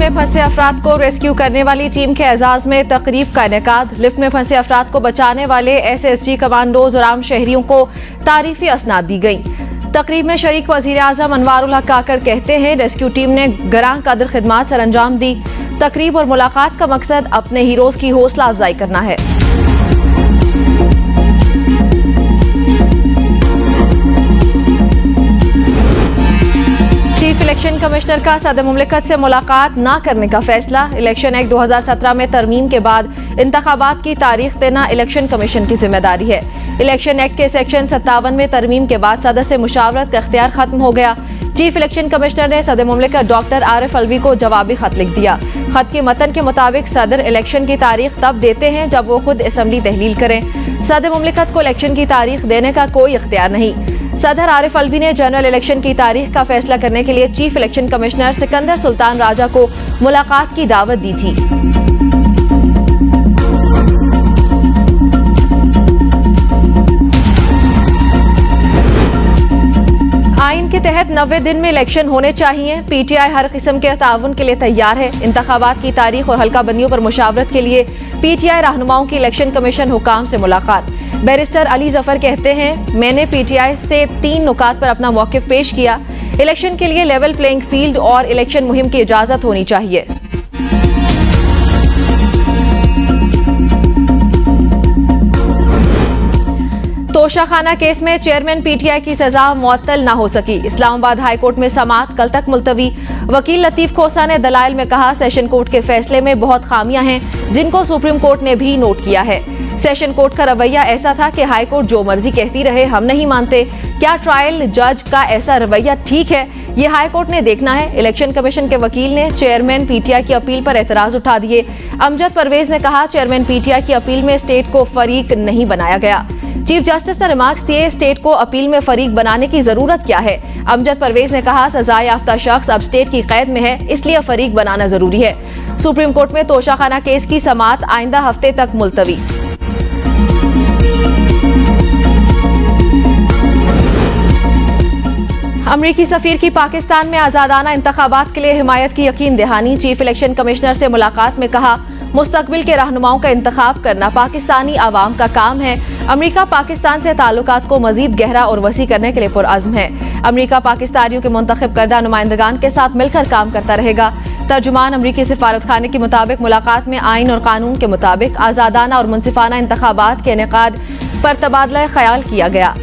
में फंसे अफराद को रेस्क्यू करने वाली टीम के एजाज में तकरीब का इनेकाद। लिफ्ट में फंसे अफराद को बचाने वाले SSG कमांडोज और आम शहरियों को तारीफी असनाद दी गई। तकरीब में शरीक वजीर आजम अनवारुल हक काकड़ कहते हैं, रेस्क्यू टीम ने गरां कदर खिदमात सर अंजाम दी। तकरीब और मुलाकात का मकसद अपने हीरोज की हौसला अफजाई करना है। चीफ इलेक्शन कमिश्नर का सदर मुमलिकत से मुलाकात न करने का फैसला। इलेक्शन एक्ट 2017 में तरमीम के बाद इंतखाबात की तारीख देना इलेक्शन कमीशन की जिम्मेदारी है। इलेक्शन एक्ट के सेक्शन 57 में तरमीम के बाद सदर से मुशावरत का इख्तियार खत्म हो गया। चीफ इलेक्शन कमिश्नर ने सदर मुमलिकत डॉक्टर आरिफ अलवी को जवाबी खत लिख दिया। खत के मतन के मुताबिक सदर इलेक्शन की तारीख तब देते हैं जब वो खुद असम्बली तहलील करें। सदर मुमलिकत को इलेक्शन की तारीख देने का कोई इख्तियार नहीं। सदर आरिफ अलवी ने जनरल इलेक्शन की तारीख का फैसला करने के लिए chief election commissioner Sikandar Sultan Raja को मुलाकात की दावत दी थी। आइन के तहत 90 दिन में इलेक्शन होने चाहिए। PTI हर किस्म के ताउन के लिए तैयार है। इंतखाबात की तारीख और हल्का बंदियों पर मुशावरत के लिए PTI रहनुमाओं की इलेक्शन कमीशन हुकाम से मुलाकात। बैरिस्टर अली जफर कहते हैं, मैंने PTI से 3 नुकात पर अपना मौकिफ पेश किया। इलेक्शन के लिए लेवल प्लेइंग फील्ड और इलेक्शन मुहिम की इजाजत होनी चाहिए। तोशाखाना केस में चेयरमैन PTI की सजा मुअत्तल न हो सकी। इस्लामाबाद हाई कोर्ट में समाअत कल तक मुलतवी। वकील लतीफ खोसा ने दलाइल में कहा, सेशन कोर्ट के फैसले में बहुत खामियां हैं जिनको सुप्रीम कोर्ट ने भी नोट किया है। सेशन कोर्ट का रवैया ऐसा था कि हाई कोर्ट जो मर्जी कहती रहे, हम नहीं मानते। क्या ट्रायल जज का ऐसा रवैया ठीक है? ये हाई कोर्ट ने देखना है। इलेक्शन कमीशन के वकील ने चेयरमैन PTI की अपील पर एतराज उठा दिए। अमजद परवेज ने कहा, चेयरमैन PTI की अपील में स्टेट को फरीक नहीं बनाया गया। चीफ जस्टिस ने रिमार्क्स दिए, स्टेट को अपील में फरीक बनाने की जरूरत क्या है? अमजद परवेज ने कहा, सजा याफ्ता शख्स अब स्टेट की कैद में है, इसलिए फरीक बनाना जरूरी है। सुप्रीम कोर्ट में तोशाखाना केस की समाअत आइंदा हफ्ते तक मुलतवी। अमरीकी सफीर की पाकिस्तान में आजादाना इंतखाबात के लिए हिमायत की यकीन दहानी। चीफ इलेक्शन कमिश्नर से मुलाकात में कहा, मुस्तकबिल के रहनुमाओं का इंतखाब करना पाकिस्तानी आवाम का काम है। अमरीका पाकिस्तान से ताल्लुकात को मजीद गहरा और वसी करने के लिए पुरअज़्म है। अमरीका पाकिस्तानियों के मुंतखब करदा नुमाइंदगान के साथ मिलकर काम करता रहेगा। तर्जुमान अमरीकी सिफारत खाने के मुताबिक मुलाकात में आइन और कानून के मुताबिक आजादाना और मुनसिफाना इंतखाबात के इनेकाद पर तबादला ख्याल किया गया।